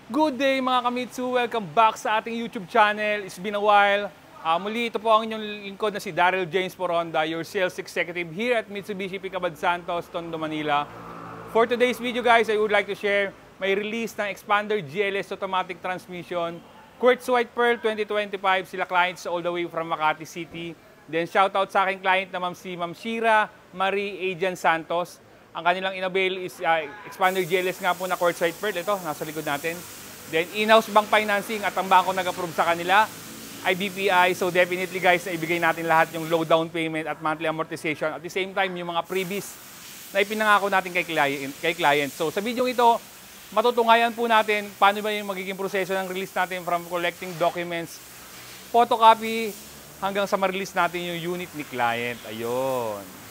Good day mga kamitsu! Welcome back sa ating YouTube channel. It's been a while. Muli ito po ang inyong lingkod na si Daryl James Poronda, your sales executive here at Mitsubishi Picabad Santos, Tondo, Manila. For today's video guys, I would like to share may release ng Expander GLS Automatic Transmission. Quartz White Pearl 2025, sila clients all the way from Makati City. Then shoutout sa aking client na si Ma'am Shira Marie Adrian Santos. Ang kanilang inavail is Expander GLS nga po na Quartz White Pearl. Ito, nasa likod natin. Then in-house bank financing at ang bangko nag-approve sa kanila ay BPI. So definitely guys, naibigay natin lahat yung low down payment at monthly amortization. At the same time, yung mga freebies na ipinangako natin kay client. So sa video ito, matutungayan po natin paano ba yung magiging proseso ng release natin from collecting documents, photocopy, hanggang sa ma-release natin yung unit ni client. Ayun.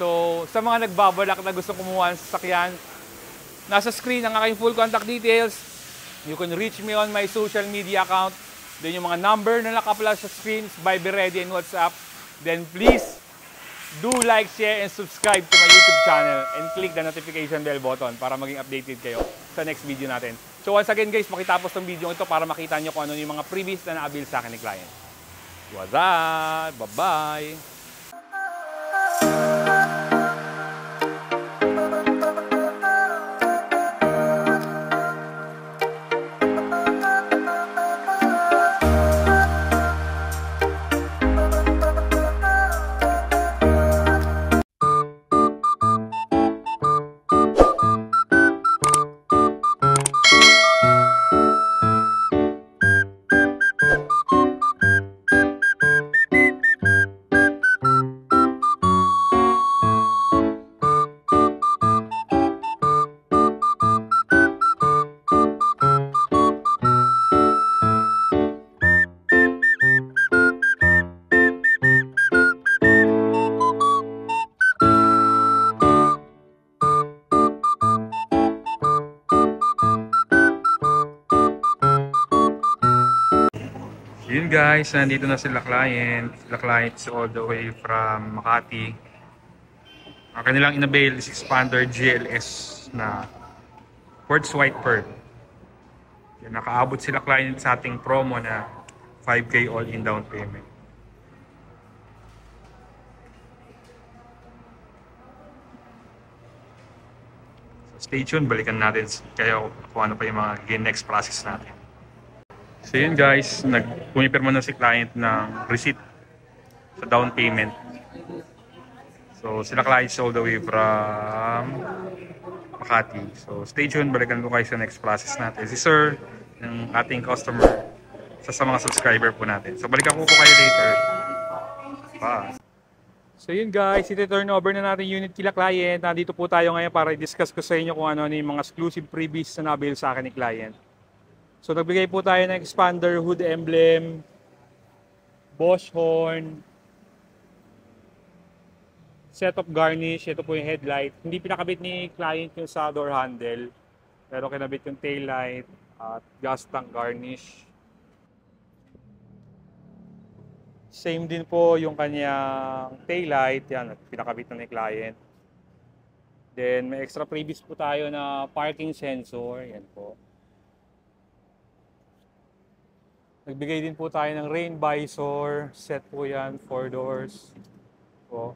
So, sa mga nagbabalak na gusto kumuha ng sasakyan, nasa screen ang aking full contact details. You can reach me on my social media account. Then yung mga number na naka-flash sa screen, Viber Ready and WhatsApp. Then please, do like, share, and subscribe to my YouTube channel and click the notification bell button para maging updated kayo sa next video natin. So once again guys, makitapos ng video ito para makita nyo kung ano yung mga freebies na na-avail sa akin ni client. What's up? Bye-bye! Yun guys, nandito na sila client. Sila clients all the way from Makati. Ang kanilang inavail is Expander GLS na Quartz White Pearl. Yun, nakaabot sila client sa ating promo na 5K all-in down payment. So stay tuned, balikan natin kayo kung ano pa yung mga next process natin. So yun guys, pumipirma na si client ng receipt sa down payment. So sila clients all the way from Makati. So stay tuned, balikan ko kayo sa next process natin. Si Sir, ng ating customer, sa mga subscriber po natin. So balikan ko po kayo later. Bye! So yun guys, iti-turn over na natin unit kila client. Nandito po tayo ngayon para i-discuss ko sa inyo kung ano yung mga exclusive freebies na na-avail sa akin ni client. So nagbigay po tayo ng expander, hood emblem, Bosch horn, set of garnish. Ito po yung headlight. Hindi pinakabit ni client yung sa door handle, pero kinabit yung tail light at gas tank garnish. Same din po yung kanyang tail light. Yan, pinakabit na ni client. Then may extra freebies po tayo na parking sensor. Yan po. Nagbigay din po tayo ng rain visor, set po yan, 4 doors. Po.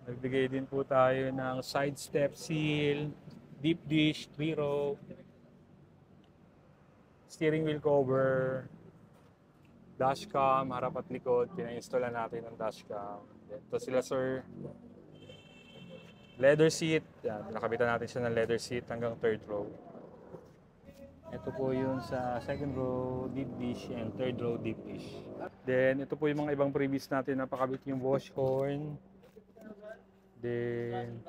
Nagbigay din po tayo ng side step seal, deep dish, 3 row, steering wheel cover, dashcam, harap at likod. Pina-install natin ng dashcam. Ito sila sir. Leather seat, yan, nakabitan natin siya ng leather seat hanggang 3rd row. Ito po yung sa 2nd row, deep dish, and 3rd row, deep dish. Then, ito po yung mga ibang previous natin na pakabit yung Bosch horn. Then,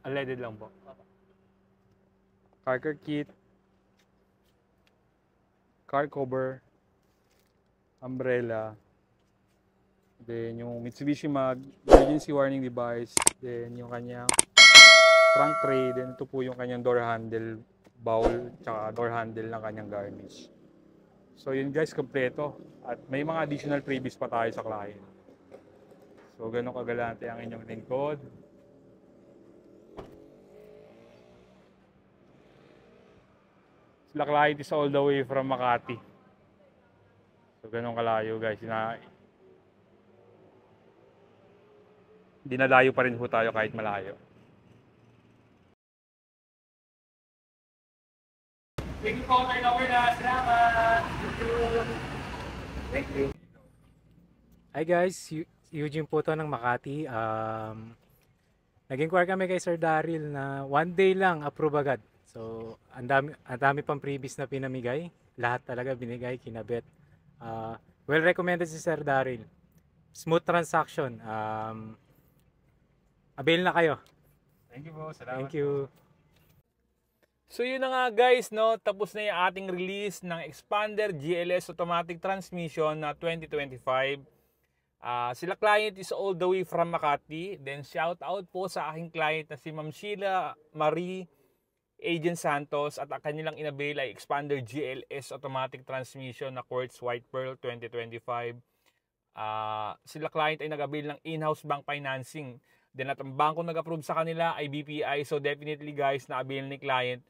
unleaded lang po. Car kit, car cover, umbrella. Then yung Mitsubishi Mag, emergency warning device, then yung kanyang trunk tray, then ito po yung kanyang door handle, bowl, tsaka door handle ng kanyang garnish. So yun guys, kompleto. At may mga additional freebies pa tayo sa client. So ganun kagalante ang inyong lingkod. Sila client is all the way from Makati. So ganun kalayo guys. Dinalayo pa rin po tayo kahit malayo. Thank you po, turn over na. Salamat! Thank you. Hi guys, Eugene po to ng Makati. Nag-inquire kami kay Sir Daryl na one day lang approve agad. So, ang dami pang previous na pinamigay. Lahat talaga binigay, kinabit. Well recommended si Sir Daryl. Smooth transaction. Avail na kayo. Thank you po, salamat. Thank you. So yun na nga guys, no, tapos na yung ating release ng Expander GLS Automatic Transmission na 2025. Sila client is all the way from Makati. Then shout out po sa aking client na si Ma'am Sheila Marie Agent Santos at ang kanilang inabail ay Expander GLS Automatic Transmission na Quartz White Pearl 2025. Sila client ay nag-avail ng in-house bank financing. Then at ang bangko nag-approve sa kanila ay BPI. So definitely guys, na-avail ni client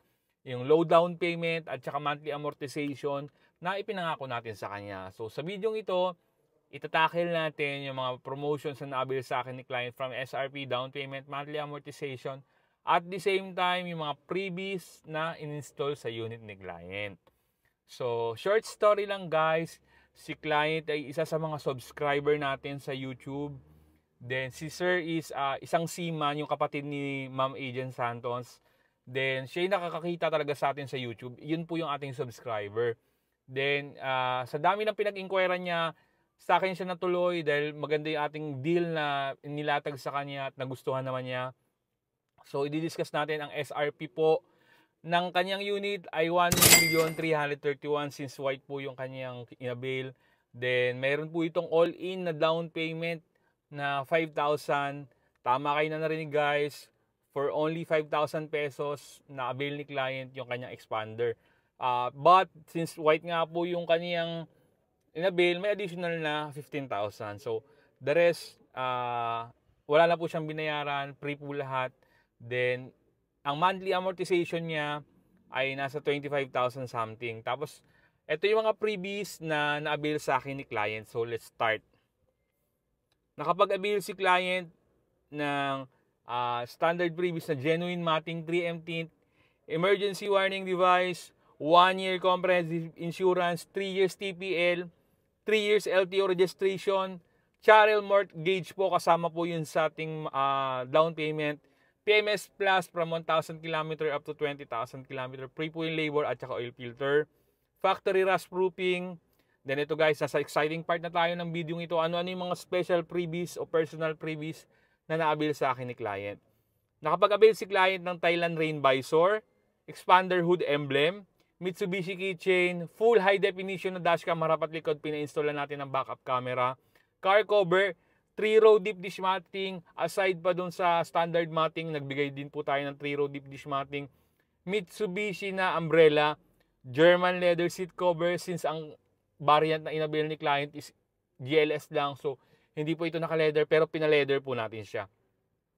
yung low down payment at saka monthly amortization na ipinangako natin sa kanya. So sa video ito, itatakil natin yung mga promotions na na-avail sa akin ni client from SRP, down payment, monthly amortization, at the same time yung mga freebies na in-install sa unit ni client. So short story lang guys, si client ay isa sa mga subscriber natin sa YouTube. Then si Sir is isang seaman, yung kapatid ni Ma'am Agent Santos. Then siya yung nakakakita talaga sa atin sa YouTube. Yun po yung ating subscriber. Then sa dami ng pinag-inquiran niya, sa akin siya natuloy dahil maganda yung ating deal na nilatag sa kanya at nagustuhan naman niya. So i-discuss natin ang SRP po ng kanyang unit ay 1,331,000 since white po yung kanyang inabail. Then mayroon po itong all-in na down payment na 5,000. Tama kayo na narinig guys. For only 5,000 pesos na avail ni client yung kanyang expander. But since white nga po yung kanyang inabail, may additional na 15,000. So the rest, wala na po siyang binayaran, free po lahat. Then ang monthly amortization niya ay nasa 25,000 something. Tapos ito yung mga freebies na na-avail sa akin ni client. So let's start. Nakapag-avail si client ng standard freebies na genuine matting 3M tint, emergency warning device, 1-year comprehensive insurance, 3 years TPL, 3 years LTO registration, Charel mortgage po kasama po yun sa ating down payment, PMS Plus from 1,000 km up to 20,000 km, free po yung labor at saka oil filter, factory rust proofing. Then ito guys, nasa exciting part na tayo ng video ito. Ano-ano yung mga special freebies o personal freebies na na-avail sa akin ni client. Nakapag-avail si client ng Thailand Rain Visor, Expander Hood Emblem, Mitsubishi Keychain, full high definition na dashcam harap at likod, pina-install natin ng backup camera, car cover, 3-row deep dish matting, aside pa dun sa standard matting, nagbigay din po tayo ng 3-row deep dish matting, Mitsubishi na umbrella, German leather seat cover, since ang variant na inabail ni client is GLS lang, so hindi po ito naka-leather pero pina-leather po natin siya.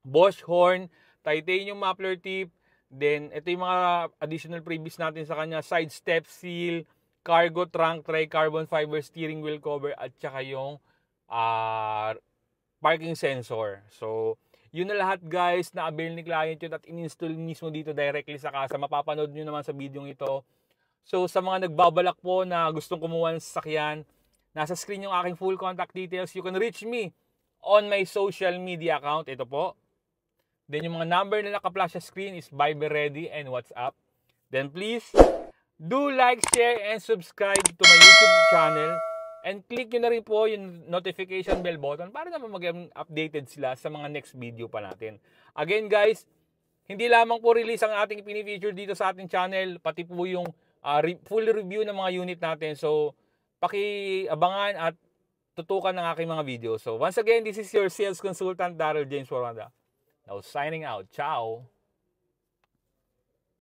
Bosch horn, titanium muffler tip, then ito yung mga additional freebies natin sa kanya, side step seal, cargo trunk tray, carbon fiber steering wheel cover, at saka yung parking sensor. So, yun na lahat guys na avail ni client yun at in-install mismo dito directly sa casa. Mapapanood nyo naman sa video ito. So, sa mga nagbabalak po na gustong kumuha ng sasakyan, nasa screen yung aking full contact details. You can reach me on my social media account. Ito po. Then yung mga number na naka-flash sa screen is Viber Ready and WhatsApp. Then please, do like, share, and subscribe to my YouTube channel. And click nyo na rin po yung notification bell button para naman mag-updated sila sa mga next video pa natin. Again guys, hindi lamang po release ang ating pinifeature dito sa ating channel, pati po yung full review ng mga unit natin. So, paki-abangan at tutukan ng aking mga video. So, once again, this is your sales consultant, Daryl James Poranda. Now, signing out. Ciao!